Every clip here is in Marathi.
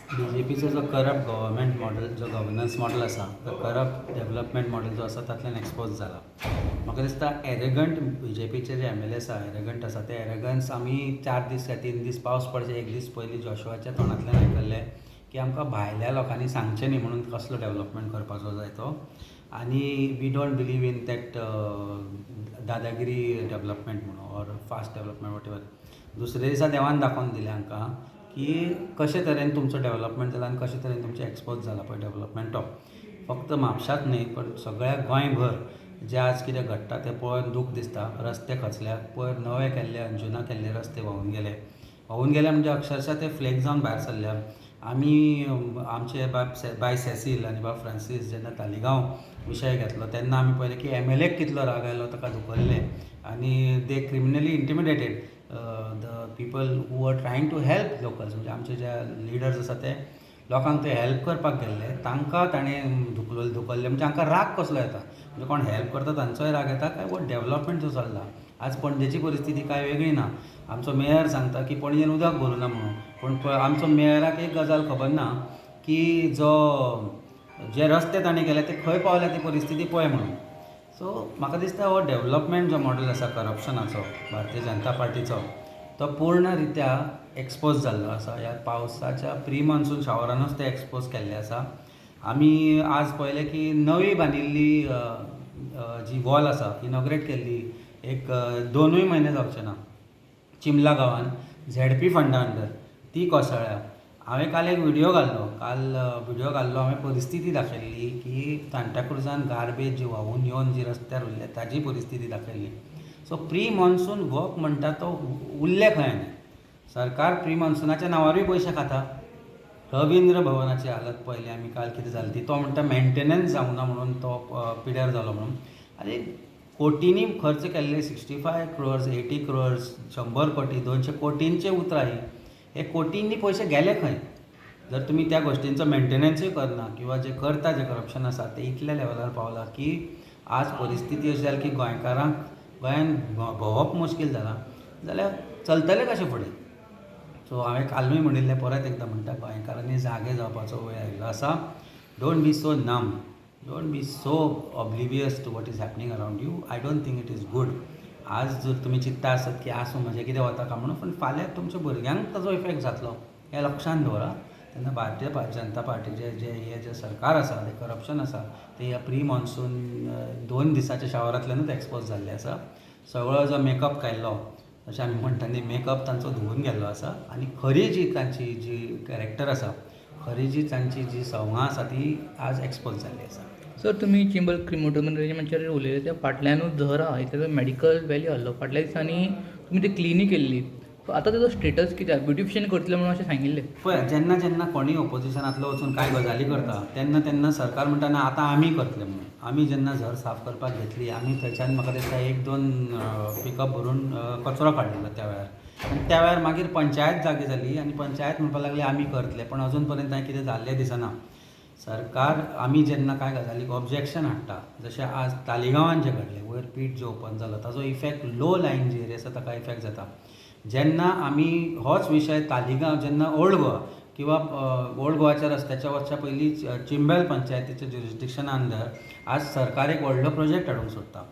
BJPचो जो करप्ट गव्हर्मेंट मॉडेल जो गव्हर्नन्स मॉडेल आसा तो करप्ट डेव्हलपमेंट मॉडेल जो आसा तातल्यान एक्सपोज जाला. म्हाका दिसता एरेगंट BJPचे जे MLA आसा एरेगंट आसा ते एरेगन्स आमी 4 दीस 3 दीस पावस पडचे 1 दीस पयलीं जोशुआच्या तोंडांतल्यान आयकल्लें की आमकां भायल्या लोकांनी सांगचें न्ही म्हणून कसलो डेव्हलपमेंट करपाचो जाय तो. आनी we don't believe in that दादागिरी डेव्हलपमेंट म्हणून or fast development whatever. दुसरे दिसा देवान दाखोवन दिलें आमकां की कशे तरेन तुमचो डेव्हलपमेंट जाला आनी कशे तरेन तुमचें एक्सपोज जाला पळय डेव्हलपमेंट तो फक्त म्हापशांत न्ही पण सगळ्या गोंयभर जे आज कितें घडटा तें पळोवन दूख दिसता. रस्ते खचल्यात पयर नवे केल्ले अंजुना केल्ले रस्ते व्हांवून गेले म्हणजे अक्षरशा ते फ्लेक जावन भायर सरल्या. आमी आमचे बाय सेसील आनी बाब फ्रांसीस जेन्ना तालिगांव विशय घेतलो तेन्ना आमी पळयलें की MLAक कितलो राग आयलो ताका धुकल्लें आनी they criminally intimidated the people who are trying to help locals. म्हणजे आमचे जे लिडर्स आसा ते लोकांक ते हेल्प करपाक गेल्ले तांकां ताणें धुकल्ले म्हणजे हांकां राग कसलो येता. म्हणजे कोण हेल्प करता तांचोय राग येता काय वो डेव्हलपमेंट जो चल्ला. आज पणजेची परिस्थिती काय वेगळी ना. आमचो मेयर सांगता की पणजेन उदक भरूना म्हणून पण आमचो मेयराक एक गजाल खबर ना की जे रस्ते ताणें केले ते खंय पावल्या ती परिस्थिती पळय म्हणून. सो म्हाका दिसता हो डेव्हलपमेंट जो मॉडेल आसा करप्शनाचो भारतीय जनता पार्टीचो तो पूर्ण रित्या एक्सपोज जाल्लो आसा. ह्या पावसाच्या प्री मॉन्सून शावरानूच ते एक्सपोज केल्ले आसा. आमी आज पळयलें की नवी बांदिल्ली जी वॉल आसा इनॉग्रेट केल्ली एक 2 म्हयने जावचे ना चिमला गांवान ZP फंडा अंडर ती कोसळ्ळ्या. हांवें काल एक व्हिडिओ घाल्लो हांवें परिस्थिती दाखयल्ली की सांताक्रुजान गार्बेज जी व्हांवून येवन जी रस्त्यार उरल्या ताजी परिस्थिती दाखयल्ली. सो प्री मॉन्सून वर्क म्हणटा तो उरले खंय न्ही. सरकार प्री मॉन्सूनाच्या नांवारूय पयशे खाता. रविंद्र भवनाची हालत पळयली आमी काल कितें जाली ती. तो म्हणटा मेंटेनन्स जावना म्हणून तो पिड्यार जालो म्हणून. आनी कोटींनी खर्च केल्ले 65 crores 80 crores 100 कोटी 200 कोटींचे उतरां ही. हे कोटींनी पयशे गेले खंय जर तुमी त्या गोश्टींचो मेंटेनन्सूय करना किंवा जे करता जे करप्शन आसा ते इतल्या लेवलार पावलां की आज परिस्थिती अशी जाली की गोंयकारांक गोंयान भोंवप मुश्कील जालां. जाल्यार चलतलें कशें फुडें. सो हांवें कालूय म्हणिल्लें परत एकदां म्हणटा गोंयकारांनी जागे जावपाचो वेळ आयिल्लो आसा. Don't be so numb. Don't be so oblivious to what is happening around you. I don't think it is good. आज जर तुमी चिंतता आसत की आसूं म्हजें कितें वता काय म्हणून पण फाल्यां तुमच्या भुरग्यांक ताजो इफेक्ट जातलो हें लक्षांत दवरा. तेन्ना भारतीय जनता पार्टीचे जे सरकार आसा तें करप्शन आसा तें ह्या प्री मॉन्सून 2 दिसाच्या शावरांतल्यानूच एक्सपोज जाल्लें आसा. सगळो जो मेकअप केल्लो जशें आमी म्हणटा न्ही मेकअप तांचो धुवून गेल्लो आसा आनी खरी जी तांची जी कॅरेक्टर आसा खरी जी तांची जी संवगां आसा ती आज एक्सपोज जाल्ली आसा. सर तुमी चिंबल क्रिमोटोमॅचेर उलयले त्या फाटल्यानूच झर आहा तेजो मेडिकल व्हॅल्यू आहलो. फाटल्या दिसांनी तुमी ती क्लिनीक केल्ली आतां तेजो स्टेटस कितें ब्युटिफिकेशन करतलें म्हणून अशें सांगिल्लें. पळय जेन्ना कोणीय ओपोजिशनांतलो वचून कांय गजाली करता तेन्ना सरकार म्हणटा ना आतां आमी करतले म्हणून. आमी जेन्ना झर साफ करपाक घेतली आमी थंयच्यान म्हाका दिसता 1-2 पिकअप भरून कचरो काडिल्लो त्या वेळार. आनी त्या वेळार मागीर पंचायत जागी जाली आनी पंचायत म्हणपाक लागली आमी करतले पण अजून पर्यंत कितें जाल्लें दिसना. सरकार आमी जेन्ना कांय गजालीक ऑब्जेक्शन हाडटा जशें आज तालिगांवान जें घडलें वयर पीट जो ओपन जालो ताजो इफेक्ट लो लायन जी एरिया आसा ताका इफेक्ट जाता. जेन्ना आमी होच विशय तालिगांव जेन्ना ओल्ड गोवा किंवा ओल्ड गोवाच्या रस्त्याच्या वचच्या पयलीं चिंबल पंचायतीच्या ज्युरिस्डिक्शना अंडर आज सरकार एक व्हडलो प्रोजेक्ट हाडूंक सोदता.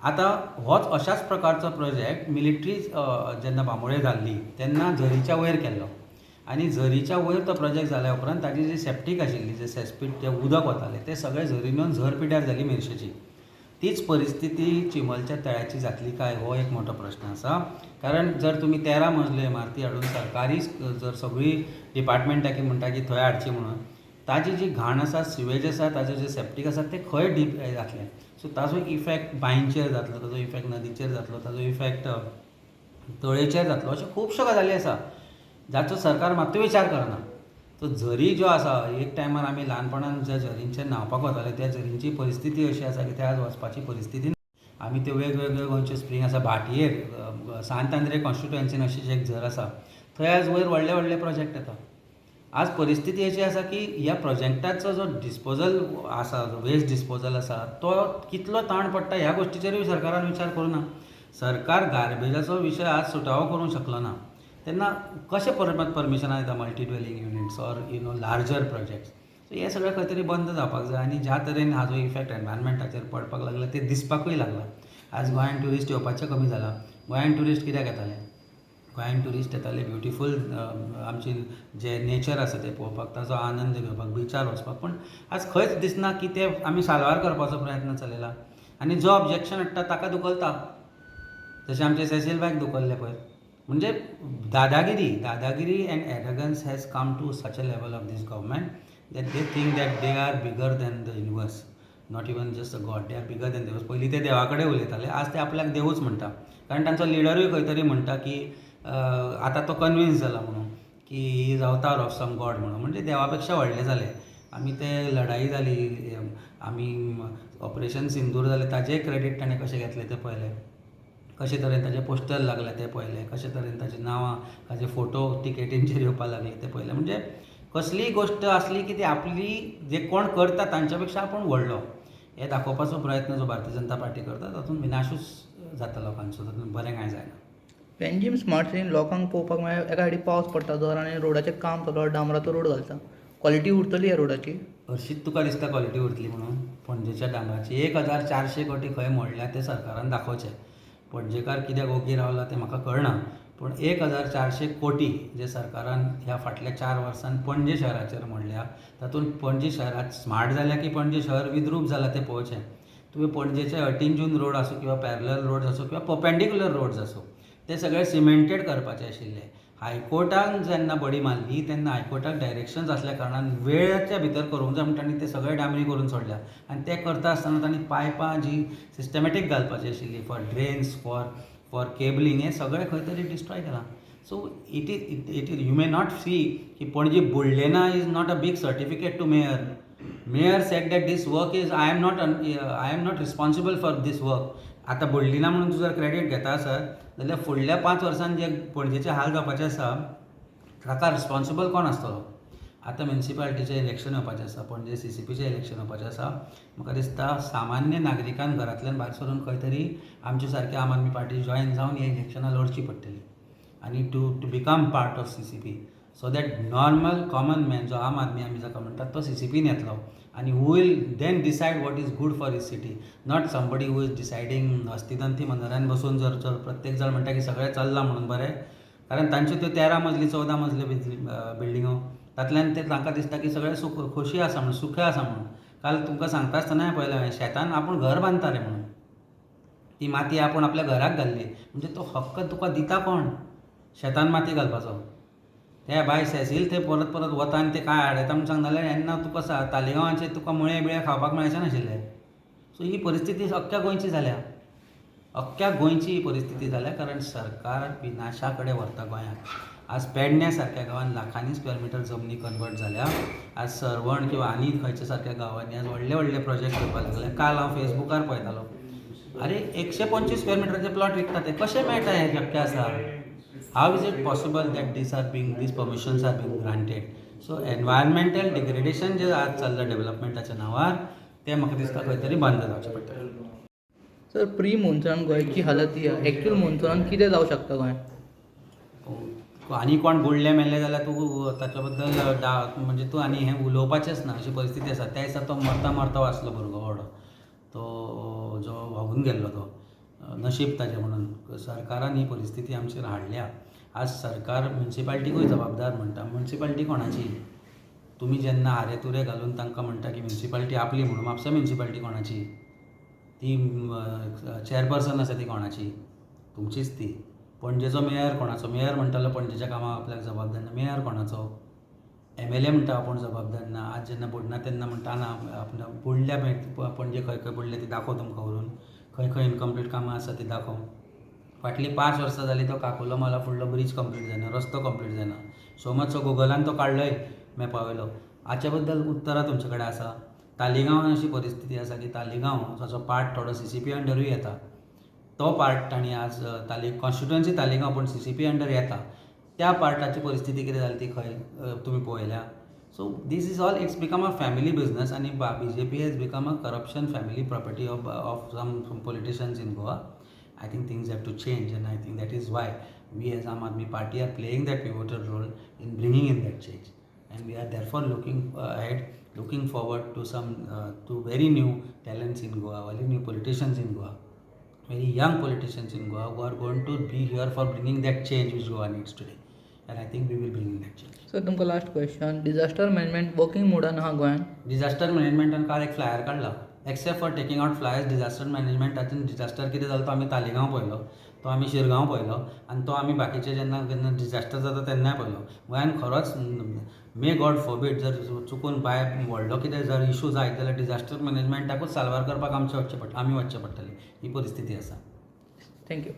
आतां होच अशाच प्रकारचो प्रोजेक्ट मिलिटरी जेन्ना बांबोळे जाल्ली तेन्ना झरीच्या वयर केल्लो आनी झरीच्या वयर तो प्रोजेक्ट जाल्या उपरांत ताजी जी सेप्टीक आशिल्ली जे सेस्पीट जे उदक वतालें तें सगळें झरीन येवन झर पिड्यार जाली मेरशेची. तीच परिस्थिती चिंबलच्या तळ्याची जातली काय हो एक मोठो प्रश्न आसा. कारण जर तुमी 13 मजले इमारती हाडून सरकारी जर सगळी डिपार्टमेंटां की म्हणटा की थंय हाडची म्हणून ताजी जी घाण आसा सिवेज आसा ताजें जें सेप्टीक आसा तें खंय डीप जातलें. सो ताजो इफेक्ट बांयचेर जातलो ताजो इफेक्ट नदीचेर जातलो ताजो इफेक्ट तळयेचेर जातलो अश्यो खुबश्यो गजाली आसा जाचो सरकार मात्तूय विचार करना. तो झरी ज्यो आसा एक टायमार आमी ल्हानपणान ज्या झरींचेर न्हांवपाक वताले त्या झरींची परिस्थिती अशी आसा की ते आज वचपाची परिस्थिती ना. आमी त्यो वेगवेगळ्यो गोंयच्यो स्प्रींग आसा भाटयेर सांत आंद्रे कॉन्स्टिट्युएन्सीन अशी एक झर आसा थंय आज वयर व्हडले व्हडले प्रोजेक्ट येता. आज परिस्थिती अशी आसा की ह्या प्रोजेक्टाचो जो डिस्पोजल आसा जो वेस्ट डिस्पोजल आसा तो कितलो ताण पडटा ह्या गोश्टीचेरूय सरकारान विचार करूना. सरकार गार्बेजाचो विशय आज सुटावो करूंक शकलो ना. तेन्ना कशें परमिशनां येता multi dwelling units or larger projects. So हे सगळें खंय तरी बंद जावपाक जाय आनी ज्या तरेन हाजो इफेक्ट एनवायरमेंटाचेर पडपाक लागला ते दिसपाकूय लागला. आज गोंयान ट्युरिस्ट येवपाचें कमी जाला. गोंयान ट्युरिस्ट कित्याक येताले? गोंयान ट्युरिस्ट येताले ब्युटिफूल आमची जे नेचर आसा तें पळोवपाक, ताचो आनंद घेवपाक, बिचार वचपाक. पूण आज खंयच दिसना की ते आमी साल्वार करपाचो प्रयत्न चलयला. आनी जो ऑब्जेक्शन हाडटा ताका दुखलता, जशें आमचे सेसील बायक दुखल्ले पळय. म्हणजे दादागिरी and arrogance has come to such a level of this government that they think that they are bigger than the universe, not even just a god, they are bigger than देव. पयलीं ते देवा कडेन उलयताले, आज ते आपल्याक देवूच म्हणटा. कारण तांचो लिडरूय खंय तरी म्हणटा की आतां तो कन्विन्स जाला म्हणून की ही इज अवतार ऑफ सम गॉड म्हणून. म्हणजे देवा पेक्षा व्हडले जाले. आमी ते लढाई जाली, आमी ऑपरेशन सिंदूर जालें, ताजें क्रेडीट ताणें कशें घेतलें तें पळयलें. कशे तरेन ताजे पोस्टर लागले ते पळयलें. कशे तरेन ताजी नांवां, ताजे फोटो टिकेटींचेर येवपाक लागले ते पळयलें. म्हणजे कसलीय गोश्ट आसली की ती आपली जे कोण करता तांच्या पेक्षा आपूण व्हडलो हें दाखोवपाचो प्रयत्न जो भारतीय जनता पार्टी करता, तातूंत विनाशूच जाता लोकांचो, तातूंत बरें कांय जायना. पेनजीम स्मार्ट सिटीन लोकांक पळोवपाक मेळ्ळें, एका सायडीक पावस पडटा जोर आनी रोडाचें काम चालू आसा, डांबराचो रोड घालता. क्वॉलिटी उरतली ह्या रोडाची? हरशींच तुका दिसता क्वॉलिटी उरतली म्हणून? पणजेच्या डांबराची 1400 कोटी खंय मोडल्या ते सरकारान दाखोवचें. पणजेकार कित्याक ओगी रावला तें म्हाका कळना, पूण 1400 कोटी जे सरकारान ह्या फाटल्या 4 वर्सांत पणजे शहराचेर मोडल्या, तातूंत पणजे शहरात स्मार्ट जाल्या की पणजे शहर विद्रूप जालां तें पळोवचें. तुवें पणजेचे अटिंजून रोड आसूं किंवा पॅरलल रोड्स आसूं किंवा पर्पेंडिक्युलर रोड्स आसूं, ते सगळे सिमेंटेड करपाचे आशिल्ले. हायकोर्टान जेन्ना बडी मारली तेन्ना हायकोर्टाक डायरेक्शन्स आसल्या कारणान वेळाच्या भितर करूंक जाय म्हणून तांणी ते सगळे डांबरी करून सोडल्या. आनी ते करता आसतना तांणी पायपां जी सिस्टमॅटीक घालपाची आशिल्ली फॉर ड्रेन्स, फॉर केबलींग, हें सगळें खंय तरी डिस्ट्रॉय केलां. So it is you may not see की पणजी बुडलें ना is not a big certificate to mayor. Mayor said that this work is I am not responsible for this work. आतां बुडली ना म्हणून तूं जर क्रेडीट घेता आसत जाल्यार फुडल्या 5 वर्सांत जे पणजेचे हाल जावपाचे आसा ताका रिस्पॉन्सिबल कोण आसतलो? आतां म्युनिसिपालिटीचें इलेक्शन येवपाचें आसा, पणजे CCPचें इलेक्शन येवपाचें आसा. म्हाका दिसता सामान्य नागरिकान घरांतल्यान भायर सरून खंय तरी आमचे सारके आम आदमी पार्टी जॉयन जावन हे इलेक्शनां लडची पडटली आनी to become part of CCP, so that normal common man जो आम आदमी आमी जाका म्हणटात तो CCPन येतलो आनी who will then decide what is good for his city, not somebody who is deciding हस्तिदंती मंदिरान बसून जर प्रत्येक जण म्हणटा की सगळें चल्लां म्हणून बरें. कारण तांच्यो त्यो 13 मजली 14 मजली बिल्डिंगो, तातूंतल्यान ते तांकां दिसता की सगळें खोशी आसा म्हणून, सुखी आसा म्हणून. काल तुमकां सांगता आसतना हांवें पळयलें शेतान आपूण घर बांदता रे म्हणून. ती माती आपूण आपल्या घराक घाल्ली, म्हणजे तो हक्क तुका दिता कोण शेतान माती घालपाचो? ते बाय सेसील ते परत परत वता आनी ते काय हाडयता म्हणून सांग, नाल्यार येन्ना तुका तालिगांवाचे तुका मुळे बिळे खावपाक मेळचें नाशिल्ले. सो ही परिस्थिती अख्ख्या गोंयची जाल्या, अख्ख्या गोंयची ही परिस्थिती जाल्या कारण सरकार विनाशा कडेन व्हरता गोंयाक. आज पेडण्या सारक्या गांवांत लाखांनी स्क्वेअर मिटर जमनी कन्वर्ट जाल्या. आज सरवण किंवा आनी खंयच्या सारक्या गांवांनी आज व्हडले व्हडले प्रोजेक्ट करपाक लागले. काल हांव फेसबुकार पळयतालो, अरे 125 स्क्वेअर मिटराचे प्लॉट विकता ते कशें मेळटा? हें शक्य आसा? How is it possible that this permissions are being granted? So environmental degradation जे आज चल्लां डेव्हलपमेंटाच्या नांवार तें म्हाका दिसता खंय तरी बंद जावचें पडटलें. सर प्री मोन्सुनान गोंयची हालत ही एक्चुअल मोन्सुनान कितें जावं शकता गोंयांत? आनी कोण बुडले मेल्ले जाल्यार तूं ताच्या बद्दल म्हणजे तूं आनी हें उलोवपाचेंच ना अशी परिस्थिती आसा. त्या दिसा तो मरता वाचलो भुरगो व्हडलो, तो जो व्हांवून गेल्लो तो, नशीब ताचें म्हणून. सरकारान ही परिस्थिती आमचेर हाडल्या. आज सरकार म्युनिसिपालिटीकूय जबाबदार म्हणटा. म्युनिसिपालिटी कोणाची? तुमी जेन्ना हारे तुरे घालून तांकां म्हणटा की म्युनिसिपालिटी आपली म्हणून, म्हापसा म्युनिसिपालिटी कोणाची? ती चेअरपर्सन आसा ती कोणाची? तुमचीच ती. पणजेचो मेयर कोणाचो? मेयर म्हणटालो पणजेच्या कामाक आपल्याक जबाबदार ना. मेयर कोणाचो? MLA म्हणटा आपूण जबाबदार ना. आज जेन्ना बुडना तेन्ना म्हणटा ना आपण बुडल्या पणजे खंय खंय बुडले ती दाखोव तुमकां व्हरून, खंय खंय इनकम्प्लीट कामां आसा ती दाखोव. फाटलीं 5 वर्सां जालीं तो काकोलो मला फुडलो ब्रीज कंप्लीट जायना, रस्तो कंप्लीट जायना. सो मातसो गुगलान तो काडलोय मॅपा वयलो. हाचे बद्दल उतरां तुमचे कडेन आसा? तालिगांवान अशी परिस्थिती आसा की तालिगांव ताचो पार्ट थोडो CCP अंडरूय येता. तो पार्ट तांणी आज कॉन्स्टिट्युएन्सी तालिगांव पण CCP अंडर येता. त्या पार्टाची परिस्थिती कितें जाली ती खंय तुमी पळयल्या? So this is all it's become a family business आनी BJP has become a corruption family property of some politicians in Goa. I think things have to change and I think that is why we as Aam Aadmi Party are playing that pivotal role in bringing in that change. And we are therefore looking forward to to very new talents in Goa, very new politicians in Goa, very young politicians in Goa who are going to be here for bringing that change which Goa needs today. And I think we will bring in that change. Sir तुमकां last question disaster management working मोडान आहा गोंयान डिजास्टर मॅनेजमेंटान काल एक फ्लायर काडला except for taking out flyers disaster मॅनेजमेंटाच्यान डिजास्टर कितें जालो तो आमी तालिगांव पळयलो तो आमी शिरगांव पळयलो आनी तो आमी बाकीचे जेन्ना डिजास्टर जाता तेन्नाय पळयलो गोंयान खरोच मे गॉड फॉरबीड जर चुकून भायर व्हडलो कितें जर इशू जायत जाल्यार डिजास्टर मॅनेजमेंटाकूच साल्वार करपाक आमी वचचें पडटलें ही परिस्थिती आसा. थँक्यू.